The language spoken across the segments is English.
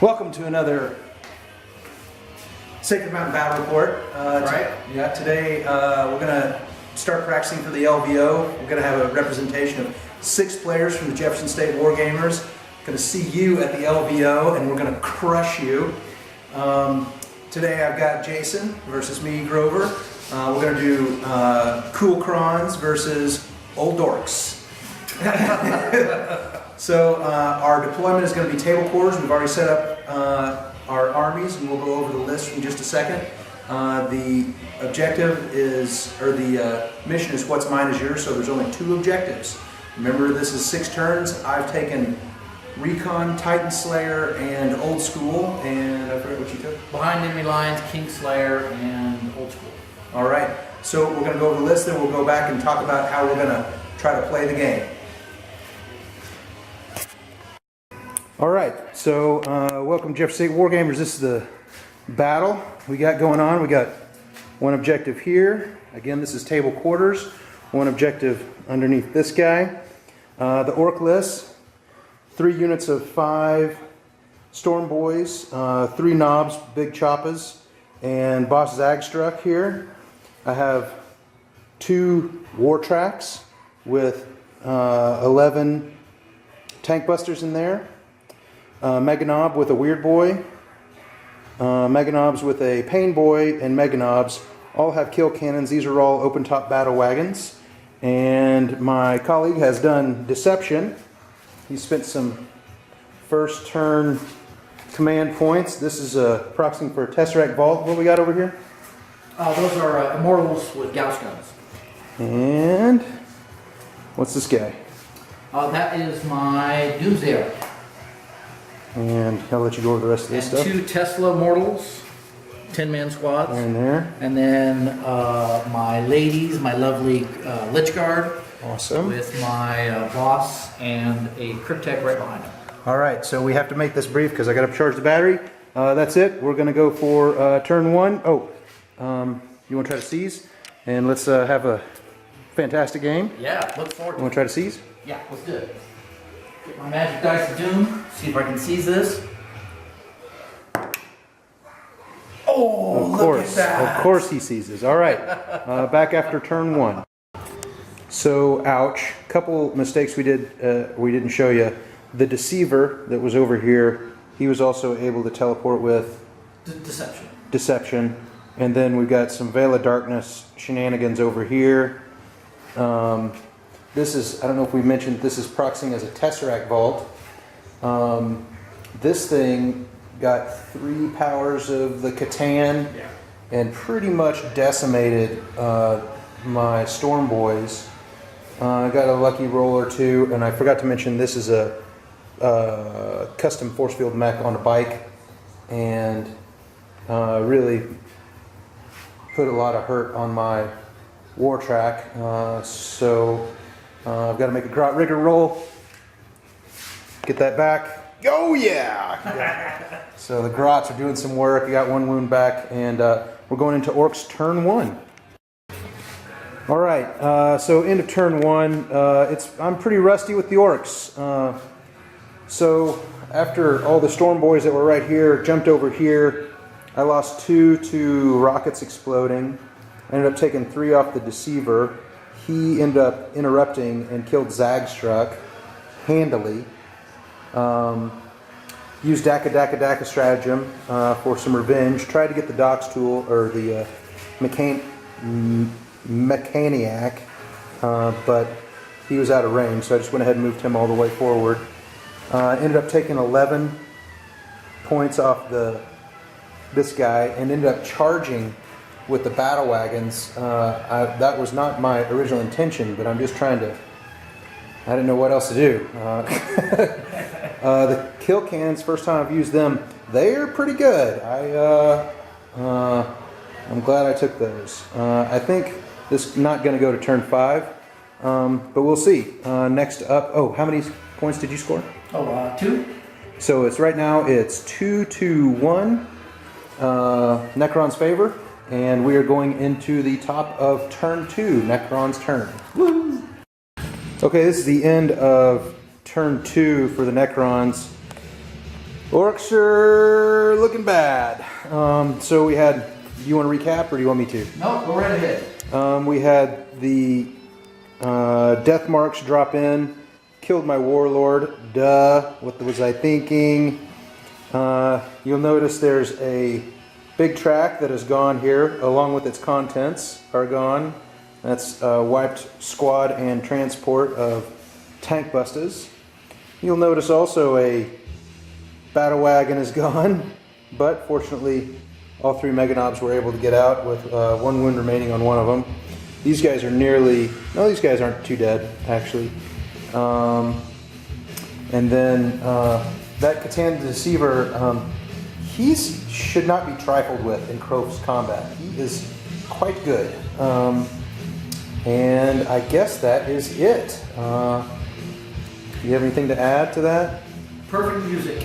Welcome to another Sacred Mountain Battle Report. Yeah, today we're going to start practicing for the LVO. We're going to have a representation of 6 players from the Jefferson State Wargamers. Going to see you at the LVO, and we're going to crush you. Today I've got Jason versus me, Grover. We're going to do Cool Crons versus Ol'Dorks. So our deployment is going to be table quarters. We've already set up our armies, and we'll go over the list in just a second. The objective is, or the mission is what's mine is yours, so there's only 2 objectives. Remember, this is 6 turns. I've taken Recon, Titan Slayer, and Old School, and I forget what you took. Behind Enemy Lines, King Slayer, and Old School. All right, so we're going to go over the list, then we'll go back and talk about how we're going to try to play the game. All right, so welcome Jefferson State Wargamers. This is the battle we got going on. We got one objective here. Again, this is table quarters. One objective underneath this guy. The orc list, 3 units of 5 Storm Boys, 3 knobs, big choppas, and Boss Zagstruck here. I have 2 war tracks with 11 tank busters in there. Mega Knob with a Weird Boy, Mega Knobs with a Pain Boy, and Mega Knobs all have kill cannons. These are all open top battle wagons. And my colleague has done Deception. He spent some first turn command points. This is a proxying for a Tesseract Vault. What we got over here? Those are Immortals with Gauss guns. And what's this guy? That is my Doomsday. And I'll let you go over the rest of this stuff. 2 Tesla Immortals, 10-man squads. And there. And then my ladies, my lovely Lich Guard. Awesome. With my boss and a Cryptek right behind him. All right, so we have to make this brief because I got to charge the battery. That's it. We're going to go for turn 1. Oh, you want to try to seize? And let's have a fantastic game. Yeah, look forward to it. You want to try to seize? Yeah, let's do it. Get my magic dice of doom. See if I can seize this. Oh, look at that. Of course he seizes. All right, back after turn 1. So, ouch. Couple mistakes we did. We didn't show you. The Deceiver that was over here, he was also able to teleport with Deception. And then we've got some Veil of Darkness shenanigans over here. This is, I don't know if we mentioned, this is proxying as a Tesseract Vault. This thing got 3 powers of the Catan and pretty much decimated my Storm Boys. I got a lucky roll or 2, and I forgot to mention this is a custom force field mech on a bike, and really put a lot of hurt on my war track. So I've got to make a rigger roll, get that back. Oh yeah! So the grots are doing some work. I got 1 wound back, and we're going into Orcs turn 1. All right, so end of turn 1. I'm pretty rusty with the Orcs. So after all the Storm Boys that were right here jumped over here, I lost 2 to rockets exploding. I ended up taking 3 off the Deceiver. He ended up interrupting and killed Zagstruck handily. Used Daka stratagem for some revenge. Tried to get the Dox tool, or the Mechaniac, but he was out of range, so I just went ahead and moved him all the way forward. Ended up taking 11 points off this guy, and ended up charging with the battle wagons. That was not my original intention, but I'm just trying to, I didn't know what else to do. The kill cannons, first time I've used them, they're pretty good. I'm glad I took those. I think this is not going to go to turn 5, but we'll see. Next up, how many points did you score? 2. So it's right now it's 2-1, Necron's favor. And we are going into the top of turn 2, Necron's turn. Woo! Okay, this is the end of turn 2 for the Necrons. Orcs are looking bad. So we had, do you want to recap or do you want me to? No, go right ahead. We had the death marks drop in, killed my warlord. Duh, what was I thinking? You'll notice there's a big track that is gone here, along with its contents are gone. That's wiped squad and transport of tank busters. You'll notice also a battle wagon is gone, but fortunately all 3 Meganobs were able to get out with 1 wound remaining on one of them. These guys are nearly, no, these guys aren't too dead actually. And then that Catan the Deceiver, he should not be trifled with in close combat. He is quite good. And I guess that is it. Do you have anything to add to that? Perfect music.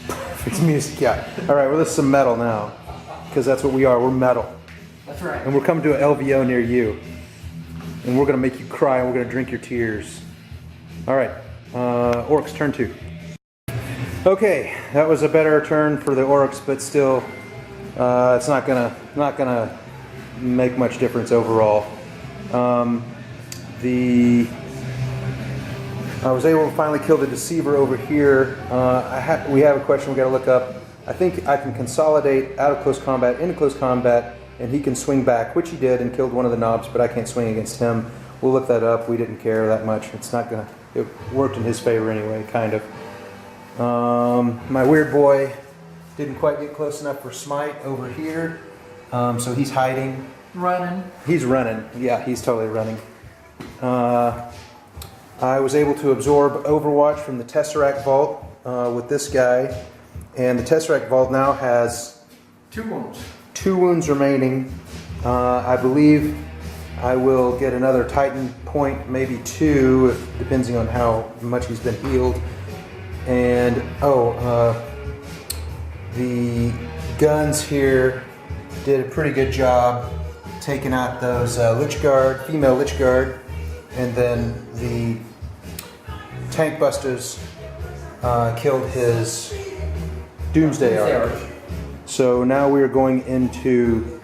Perfect music, yeah. All right, well, this is some metal now, because that's what we are. We're metal. That's right. And we're coming to an LVO near you. And we're going to make you cry, and we're going to drink your tears. All right, Orcs, turn 2. Okay, that was a better turn for the Orcs, but still, it's not gonna make much difference overall. I was able to finally kill the Deceiver over here. We have a question we got to look up. I think I can consolidate out of close combat into close combat, and he can swing back, which he did, and killed one of the knobs, but I can't swing against him. We'll look that up. We didn't care that much. It worked in his favor anyway, kind of. My weird boy didn't quite get close enough for smite over here, so he's hiding. Running. He's running. Yeah, he's totally running. I was able to absorb Overwatch from the Tesseract Vault with this guy, and the Tesseract Vault now has 2 wounds. 2 wounds remaining. I believe I will get another Titan point, maybe 2, depending on how much he's been healed. And the guns here did a pretty good job taking out those Lich Guard, female Lich Guard, and then the tank busters killed his Doomsday Arch. So now we are going into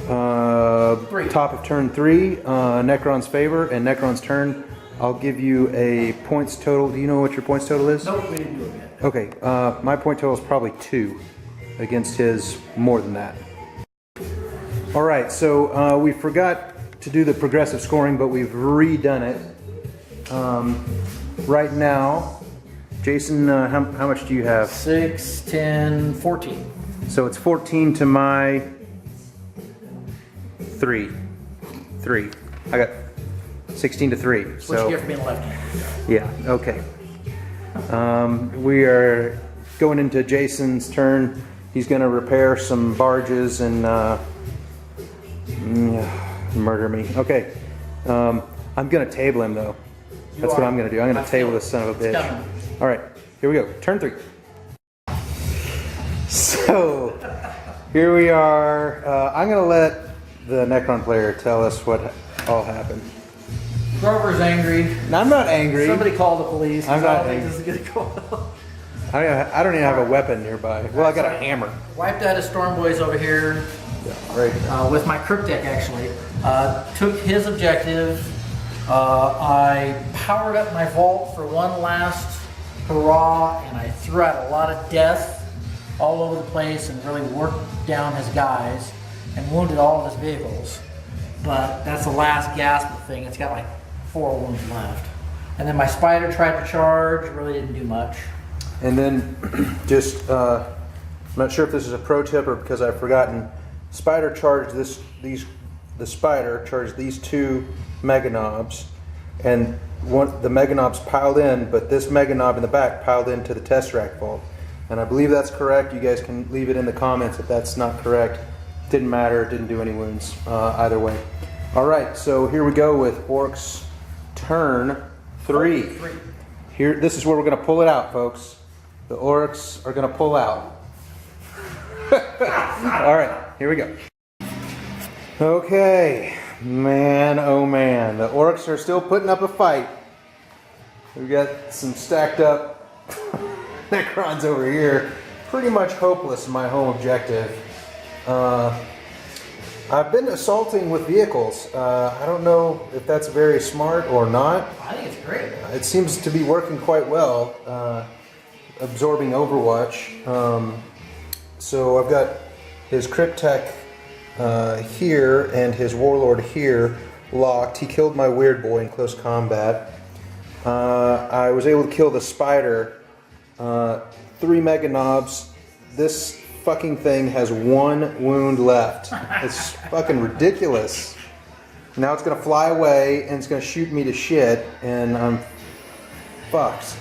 top of turn 3, Necron's favor, and Necron's turn. I'll give you a points total. Do you know what your points total is? Nope, we didn't do it yet. Okay, my point total is probably 2 against his more than that. All right, so we forgot to do the progressive scoring, but we've redone it. Right now, Jason, how much do you have? 6, 10, 14. So it's 14 to my 3. I got 16 to 3. What So you get for being left-handed. yeah, okay. We are going into Jason's turn. He's going to repair some barges and murder me. Okay. I'm going to table him, though. That's what I'm going to do. I'm going to table this son of a bitch. All right. Here we go. Turn 3. So, here we are. I'm going to let the Necron player tell us what all happened. Grover's angry. No, I'm not angry. Somebody call the police. I'm not I don't think angry. this is gonna go well. I don't even have a weapon nearby. Well, I got a hammer. Wiped out his Storm Boys over here Right. with my Cryptek, actually. Took his objective. I powered up my vault for one last hurrah, and I threw out a lot of death all over the place and really worked down his guys and wounded all of his vehicles. But that's the last gasp of the thing. It's got like 4 wounds left. And then my spider tried to charge, really didn't do much. And then just, I'm not sure if this is a pro tip or because I've forgotten, Spider charged the Spider charged these 2 Meganobs, and the Meganobs piled in, but this Meganob in the back piled into the Tesseract Vault. And I believe that's correct. You guys can leave it in the comments if that's not correct. Didn't matter, didn't do any wounds either way. All right, so here we go with Orcs turn 3. Here, this is where we're going to pull it out, folks. The Orcs are going to pull out. All right, here we go. Okay, man, oh man, the Orcs are still putting up a fight. We've got some stacked up Necrons over here. Pretty much hopeless in my home objective. I've been assaulting with vehicles. I don't know if that's very smart or not. I think it's great. It seems to be working quite well, absorbing Overwatch. So I've got his Cryptek here and his Warlord here locked. He killed my Weird Boy in close combat. I was able to kill the Spider. 3 Mega Knobs. This fucking thing has 1 wound left. It's fucking ridiculous. Now it's gonna fly away and it's gonna shoot me to shit, and I'm fucked.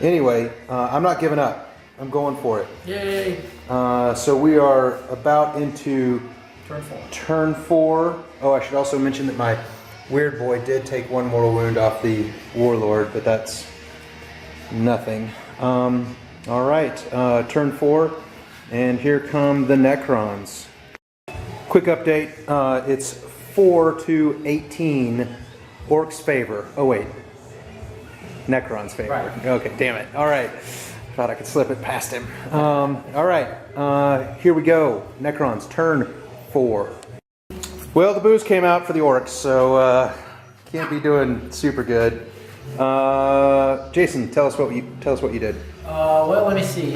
Anyway, I'm not giving up. I'm going for it. Yay! So we are about into Turn 4. Oh, I should also mention that my Weird Boy did take 1 mortal wound off the Warlord, but that's nothing. All right, turn 4, and here come the Necrons. Quick update, it's 4-18, Orcs' favor. Oh wait, Necrons' favor. Right. Okay, damn it. All right, thought I could slip it past him. All right, here we go. Necrons, turn 4. Well, the booze came out for the Orcs, so can't be doing super good. Jason, tell us what you did. Well, let me see.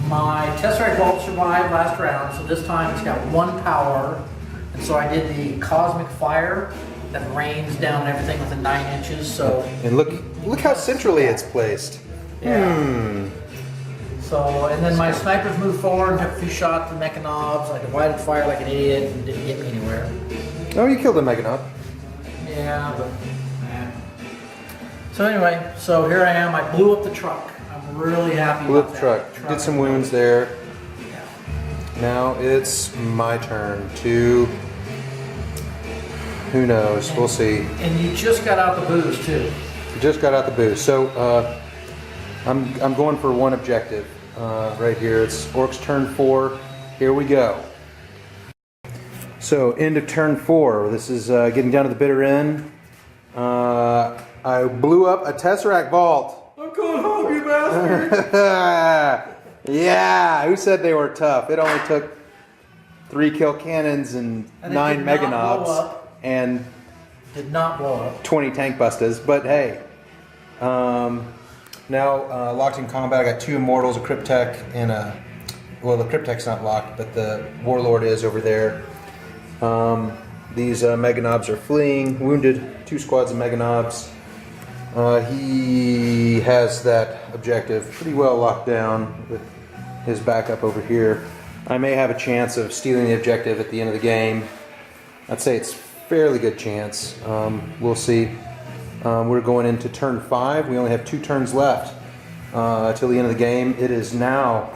My Tesseract Vault survived last round, so this time it's got 1 power. And so I did the Cosmic Fire that rains down everything within 9 inches. So and look how centrally it's placed. Yeah. So, and then my snipers moved forward and took a few shots at the Mecha Knobs. I divided fire like an idiot and didn't get me anywhere. Oh, you killed a Mega Knob. Yeah, but so anyway, so here I am. I blew up the truck. I'm really happy Blew about up the that. truck. Did some wounds there. Yeah. Now it's my turn to. Who knows? We'll see. And you just got out the booze too. Just got out the booze. So I'm going for 1 objective right here. It's Orcs turn 4. Here we go. So end of turn 4. This is getting down to the bitter end. I blew up a Tesseract Vault. I'm going home, you bastard! Yeah, who said they were tough? It only took 3 kill cannons and 9 Mega Knobs and did not blow up. 20 tank busters. But hey, now locked in combat. I got 2 Immortals, a Cryptek, and a. Well, the Cryptek's not locked, but the Warlord is over there. These Mega Knobs are fleeing. Wounded 2 squads of Mega Knobs. He has that objective pretty well locked down with his backup over here. I may have a chance of stealing the objective at the end of the game. I'd say it's a fairly good chance. We'll see. We're going into turn 5. We only have 2 turns left till the end of the game. It is now,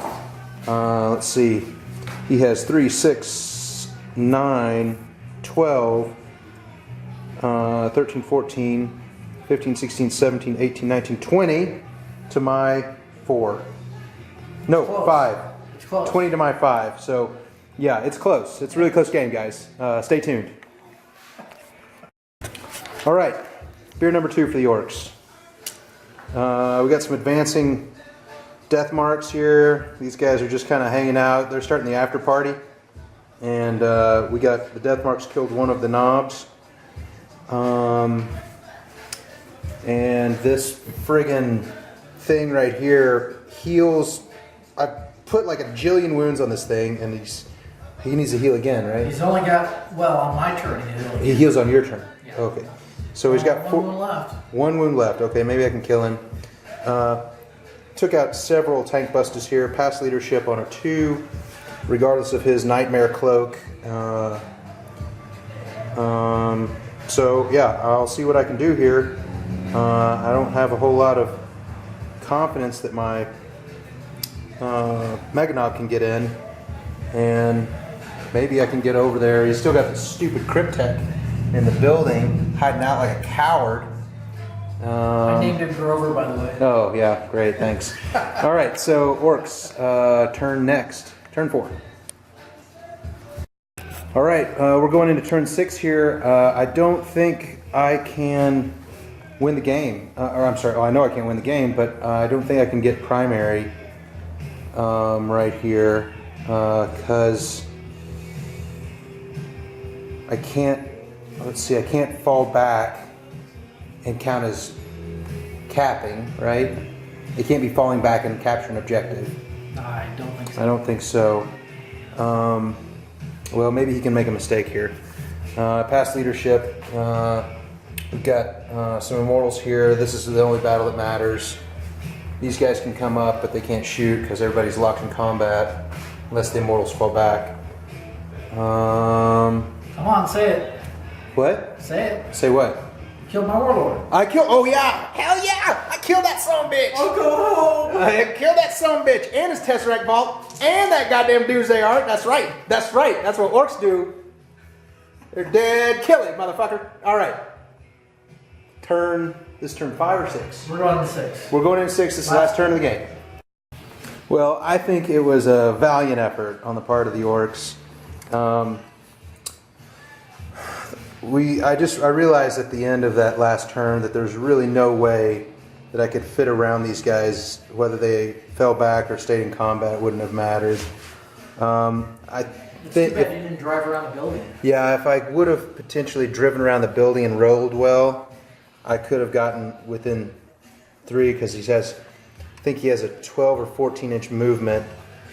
let's see, he has 3, 6, 9, 12, 13, 14, 15, 16, 17, 18, 19, 20 to my 4. No, Close. 5. It's close. 20 to my 5. So, yeah, it's close. It's a really close game, guys. Stay tuned. All right, beer number 2 for the Orcs. We got some advancing death marks here. These guys are just kind of hanging out. They're starting the after party. And we got the death marks killed 1 of the knobs. And this friggin' thing right here heals. I put like a jillion wounds on this thing, and he needs to heal again, right? He's only got, well, on my turn He heals on your turn. Yeah. Okay. So he's got 1 wound left. 1 wound left. Okay, maybe I can kill him. Took out several tank busters here. Passed leadership on a 2, regardless of his nightmare cloak. So yeah, I'll see what I can do here. I don't have a whole lot of confidence that my Mega Knob can get in, and maybe I can get over there. He's still got the stupid Cryptek in the building, hiding out like a coward. I named him Grover, by the way. Oh yeah, great, thanks. All right, so Orcs, turn next, turn 4. All right, we're going into turn 6 here. I don't think I can win the game. Or I'm sorry, I know I can't win the game, but I don't think I can get primary right here because I can't. Let's see, I can't fall back and count as capping, right? It can't be falling back and capture an objective. I don't think so. I don't think so. Well, maybe he can make a mistake here. Past leadership. We've got some immortals here. This is the only battle that matters. These guys can come up, but they can't shoot because everybody's locked in combat unless the immortals fall back. Come on, say it. What? Say it. Say what? Killed my warlord. I killed. Oh yeah! Hell yeah! I killed that son of a bitch. I'll go home. I killed that son of a bitch and his Tesseract Vault and that goddamn Doomsday Art. That's right. That's right. That's what orcs do. They're dead. Kill it, motherfucker. All right. This turn 5 or 6? We're going to 6. We're going in 6. This is the last turn of the game. Well, I think it was a valiant effort on the part of the orcs. I realized at the end of that last turn that there's really no way that I could fit around these guys. Whether they fell back or stayed in combat, it wouldn't have mattered. It's too bad you didn't drive around the building. Yeah, if I would have potentially driven around the building and rolled well, I could have gotten within 3 because I think he has a 12 or 14 inch movement.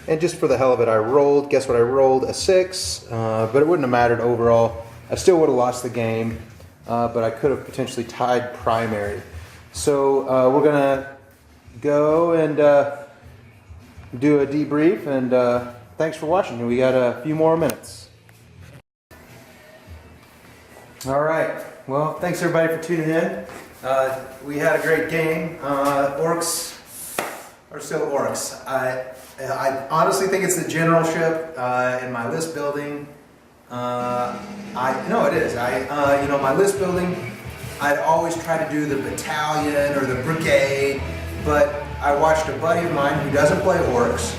And just for the hell of it, I rolled. Guess what I rolled? A 6, but it wouldn't have mattered overall. I still would have lost the game, but I could have potentially tied primary. So we're going to go and do a debrief, and thanks for watching. We got a few more minutes. All right. Well, thanks everybody for tuning in. We had a great game. Orcs are still orcs. I honestly think it's the generalship in my list building. No, it is. My list building, I'd always try to do the battalion or the brigade, but I watched a buddy of mine who doesn't play orcs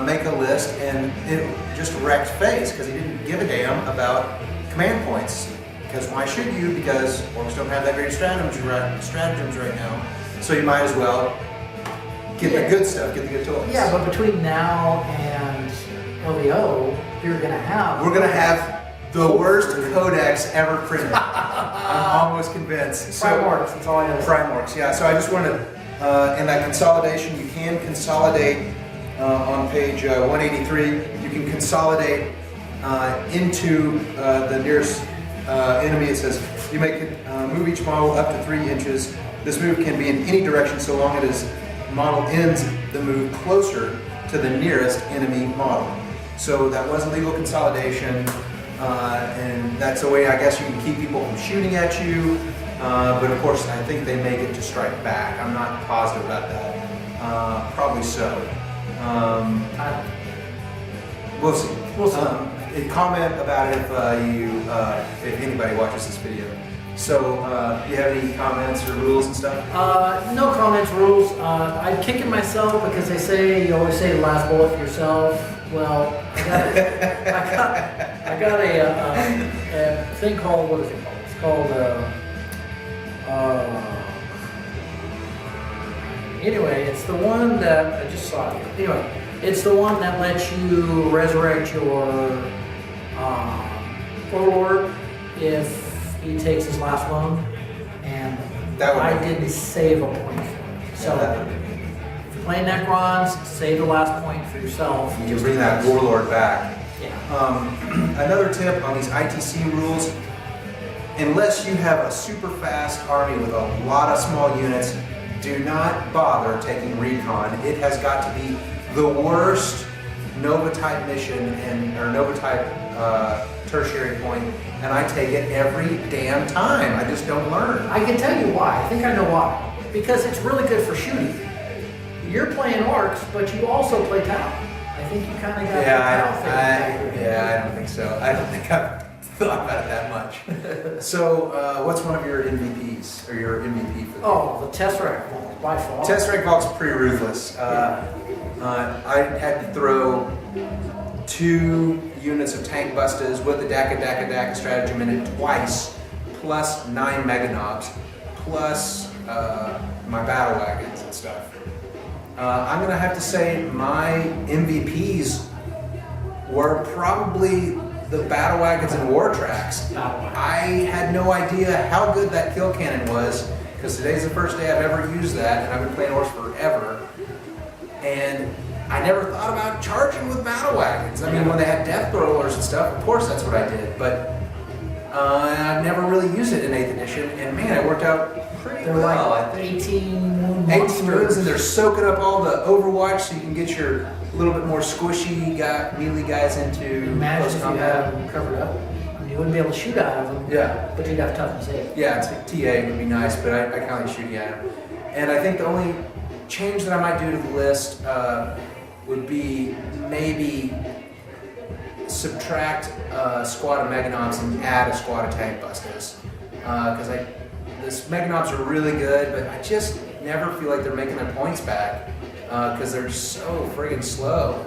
make a list, and it just wrecked face because he didn't give a damn about command points. Because why should you? Because orcs don't have that great stratagems right now. So you might as well get the good stuff, get the good toys. Yeah, but between now and LVO, we're going to have the worst codex ever printed. I'm almost convinced. Primorks, that's all I know. Primorks, yeah. So I just wanted, in that consolidation, you can consolidate on page 183. You can consolidate into the nearest enemy. It says you may move each model up to 3 inches. This move can be in any direction so long as model ends the move closer to the nearest enemy model. So that was legal consolidation, and that's a way I guess you can keep people from shooting at you. But of course, I think they may get to strike back. I'm not positive about that. Probably so. We'll see. We'll see. Comment about it if anybody watches this video. So, do you have any comments or rules and stuff? No comments, rules. I'm kicking myself because they say you always say the last bullet for yourself. Well, I got a thing called, what is it called? It's called anyway, it's the one that I just saw it. Anyway, it's the one that lets you resurrect your warlord if he takes his last one, and I didn't save a point for it. So if you're playing Necrons, save the last point for yourself. You bring that warlord back. Yeah. Another tip on these ITC rules: unless you have a super fast army with a lot of small units, do not bother taking recon. It has got to be the worst Nova type mission or Nova type tertiary point, and I take it every damn time. I just don't learn. I can tell you why. I think I know why. Because it's really good for shooting. You're playing orcs, but you also play Tau. I think you kind of got the Tau thing. I don't think so. I don't think I've thought about it that much. So, what's one of your MVPs or your MVP for the game? The Tesseract Vault, by far. Tesseract Vault's pretty ruthless. I had to throw 2 units of tank bustas with the DACA stratagem in it twice, plus 9 meganobs. plus my battle wagons and stuff. I'm gonna have to say my MVPs were probably the battle wagons and war tracks. I had no idea how good that kill cannon was, because today's the first day I've ever used that, and I've been playing horse forever. And I never thought about charging with battle wagons. I mean, when they had death rollers and stuff, of course that's what I did, but I never really used it in 8th edition, and man, it worked out pretty They're well. like I think 18 18 monsters. moons, and they're soaking up all the Overwatch, so you can get your little bit more squishy melee guys into Imagine close if you combat. had them covered up. You wouldn't be able to shoot out of them, Yeah, but you'd have toughness 8. yeah, it's like TA would be nice, but I can only shoot at them. And I think the only change that I might do to the list would be maybe subtract a squad of Meganobs and add a squad of Tank Busters. Because this Meganobs are really good, but I just never feel like they're making their points back because they're so friggin' slow.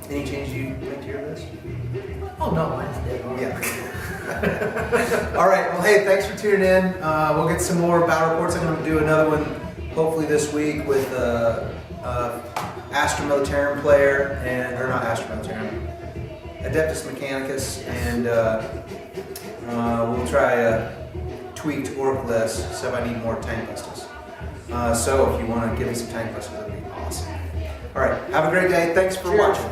Any changes you make to your list? Oh no, mine's dead on. Yeah. All right. Well, hey, thanks for tuning in. We'll get some more battle reports. I'm going to do another one hopefully this week with Astra Militarum player, or not Astra Militarum, Adeptus Mechanicus, and we'll try a tweaked orc list, so I need more tank busters. So if you want to give me some tank busters, that'd be awesome. All right. Have a great day. Thanks for watching.